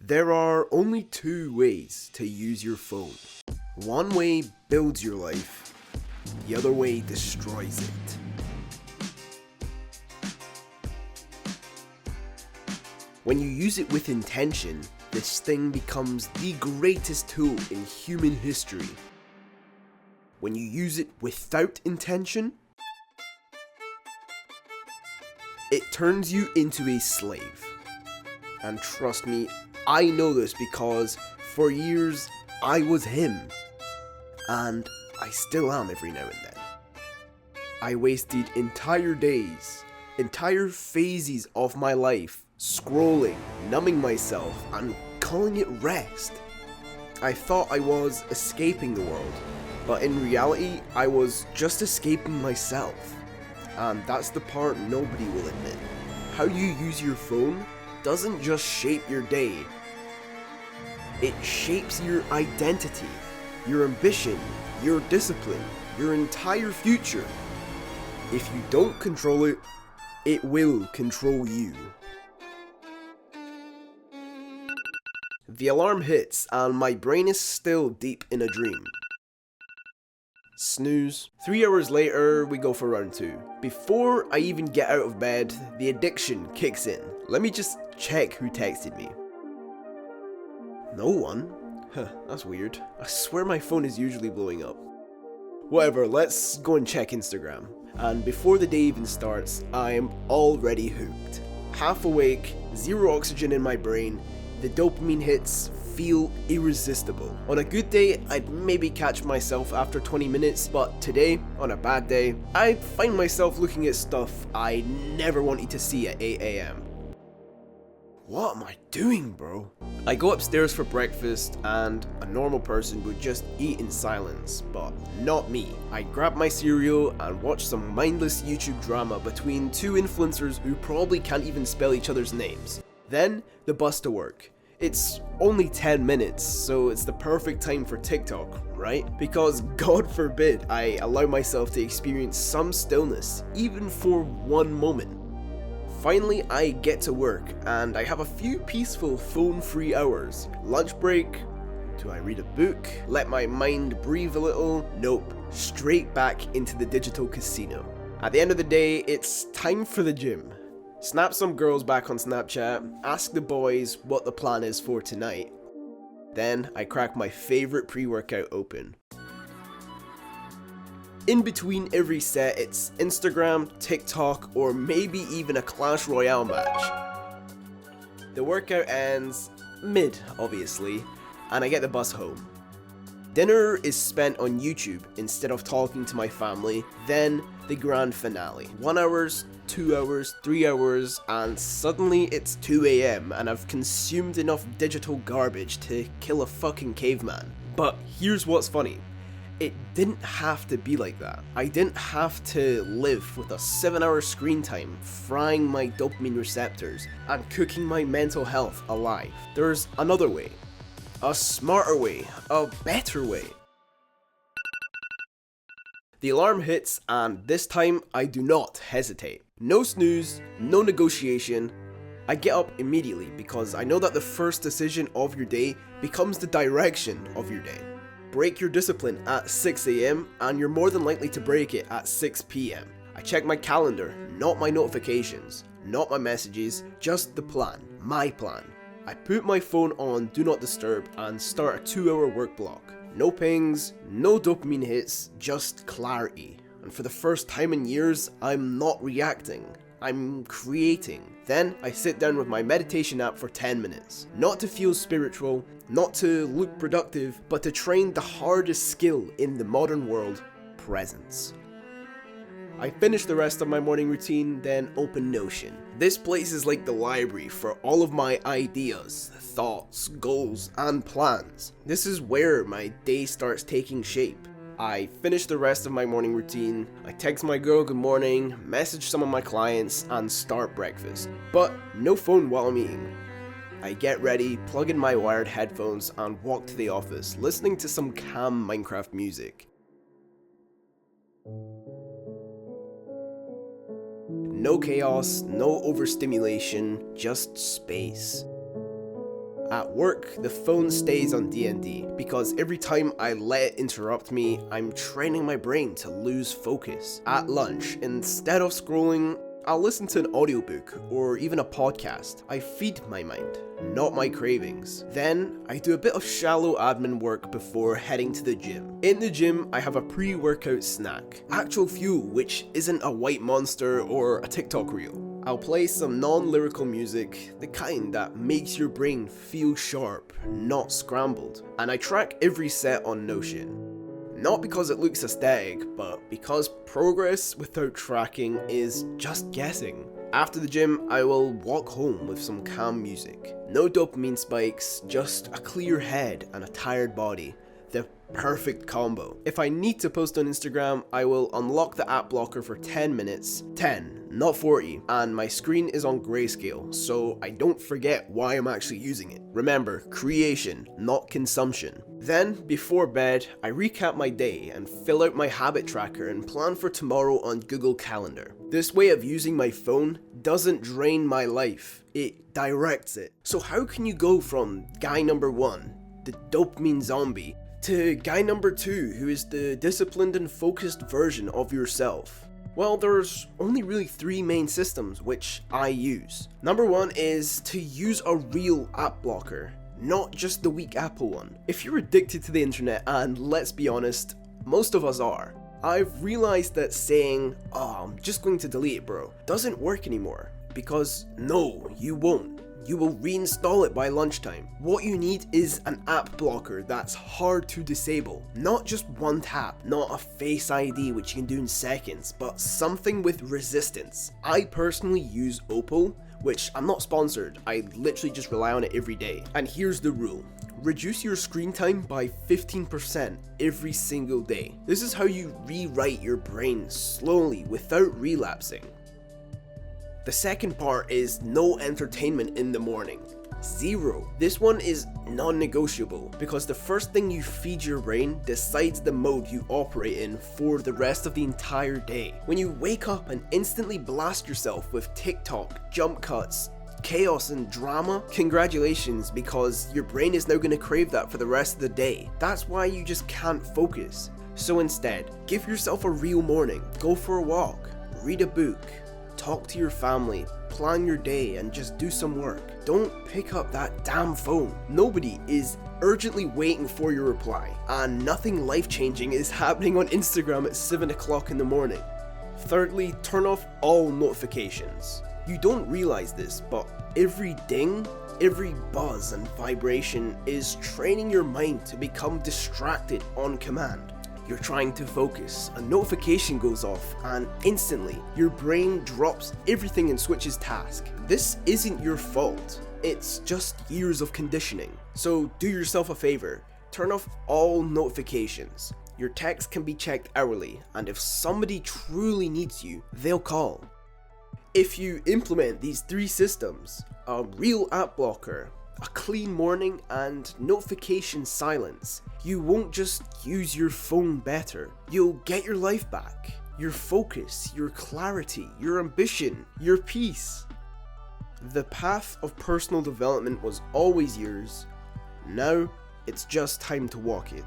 There are only two ways to use your phone. One way builds your life, the other way destroys it. When you use it with intention, this thing becomes the greatest tool in human history. When you use it without intention, it turns you into a slave. And trust me, I know this because for years I was him. And I still am every now and then. I wasted entire days, entire phases of my life scrolling, numbing myself, and calling it rest. I thought I was escaping the world, but in reality, I was just escaping myself. And that's the part nobody will admit. How you use your phone doesn't just shape your day, it shapes your identity, your ambition, your discipline, your entire future. If you don't control it, it will control you. The alarm hits and my brain is still deep in a dream. Snooze. 3 hours later, we go for round 2. Before I even get out of bed, the addiction kicks in. Let me just check who texted me. No one? Huh, that's weird. I swear my phone is usually blowing up. Whatever, let's go and check Instagram. And before the day even starts, I'm already hooked. Half awake, zero oxygen in my brain, the dopamine hits feel irresistible. On a good day, I'd maybe catch myself after 20 minutes, but today, on a bad day, I'd find myself looking at stuff I never wanted to see at 8 AM. What am I doing, bro? I go upstairs for breakfast and a normal person would just eat in silence, but not me. I grab my cereal and watch some mindless YouTube drama between two influencers who probably can't even spell each other's names. Then, the bus to work. It's only 10 minutes, so it's the perfect time for TikTok, right? Because God forbid I allow myself to experience some stillness, even for one moment. Finally, I get to work, and I have a few peaceful phone-free hours. Lunch break. Do I read a book? Let my mind breathe a little? Nope. Straight back into the digital casino. At the end of the day, it's time for the gym. Snap some girls back on Snapchat, ask the boys what the plan is for tonight. Then I crack my favorite pre-workout open. In between every set, it's Instagram, TikTok, or maybe even a Clash Royale match. The workout ends mid, obviously, and I get the bus home. Dinner is spent on YouTube instead of talking to my family, then the grand finale. 1 hour, 2 hours, 3 hours, and suddenly it's 2 AM and I've consumed enough digital garbage to kill a fucking caveman. But here's what's funny. It didn't have to be like that. I didn't have to live with a 7-hour screen time, frying my dopamine receptors and cooking my mental health alive. There's another way. A smarter way. A better way. The alarm hits and this time I do not hesitate. No snooze, no negotiation. I get up immediately because I know that the first decision of your day becomes the direction of your day. Break your discipline at 6 AM and you're more than likely to break it at 6 PM. I check my calendar, not my notifications, not my messages, just the plan, my plan. I put my phone on Do Not Disturb and start a 2-hour work block. No pings, no dopamine hits, just clarity. And for the first time in years, I'm not reacting. I'm creating. Then I sit down with my meditation app for 10 minutes. Not to feel spiritual, not to look productive, but to train the hardest skill in the modern world, presence. I finish the rest of my morning routine, then open Notion. This place is like the library for all of my ideas, thoughts, goals, and plans. This is where my day starts taking shape. I finish the rest of my morning routine, I text my girl good morning, message some of my clients, and start breakfast. But no phone while I'm eating. I get ready, plug in my wired headphones, and walk to the office, listening to some calm Minecraft music. No chaos, no overstimulation, just space. At work, the phone stays on D&D because every time I let it interrupt me, I'm training my brain to lose focus. At lunch, instead of scrolling, I'll listen to an audiobook or even a podcast. I feed my mind, not my cravings. Then, I do a bit of shallow admin work before heading to the gym. In the gym, I have a pre-workout snack. Actual fuel, which isn't a white monster or a TikTok reel. I'll play some non-lyrical music, the kind that makes your brain feel sharp, not scrambled. And I track every set on Notion. Not because it looks aesthetic, but because progress without tracking is just guessing. After the gym, I will walk home with some calm music. No dopamine spikes, just a clear head and a tired body. The perfect combo. If I need to post on Instagram, I will unlock the app blocker for 10 minutes, 10, not 40, and my screen is on grayscale, so I don't forget why I'm actually using it. Remember, creation, not consumption. Then, before bed, I recap my day and fill out my habit tracker and plan for tomorrow on Google Calendar. This way of using my phone doesn't drain my life, it directs it. So how can you go from guy number 1, the dopamine zombie, to guy number 2, who is the disciplined and focused version of yourself? Well, there's only really 3 main systems which I use. Number 1 is to use a real app blocker, not just the weak Apple one. If you're addicted to the internet, and let's be honest, most of us are, I've realized that saying, "Oh, I'm just going to delete it, bro," doesn't work anymore. Because no, you won't. You will reinstall it by lunchtime. What you need is an app blocker that's hard to disable. Not just one tap, not a Face ID which you can do in seconds, but something with resistance. I personally use Opal, which I'm not sponsored, I literally just rely on it every day. And here's the rule. Reduce your screen time by 15% every single day. This is how you rewrite your brain slowly without relapsing. The second part is no entertainment in the morning. 0. This one is non-negotiable because the first thing you feed your brain decides the mode you operate in for the rest of the entire day. When you wake up and instantly blast yourself with TikTok, jump cuts, chaos and drama, congratulations, because your brain is now going to crave that for the rest of the day. That's why you just can't focus. So instead, give yourself a real morning. Go for a walk, read a book, talk to your family, plan your day, and just do some work. Don't pick up that damn phone. Nobody is urgently waiting for your reply, and nothing life-changing is happening on Instagram at 7 o'clock in the morning. Thirdly, turn off all notifications. You don't realize this, but every ding, every buzz and vibration is training your mind to become distracted on command. You're trying to focus, a notification goes off, and instantly, your brain drops everything and switches task. This isn't your fault, it's just years of conditioning. So do yourself a favor, turn off all notifications. Your text can be checked hourly, and if somebody truly needs you, they'll call. If you implement these 3 systems, a real app blocker, a clean morning, and notification silence, you won't just use your phone better, you'll get your life back, your focus, your clarity, your ambition, your peace. The path of personal development was always yours, now it's just time to walk it.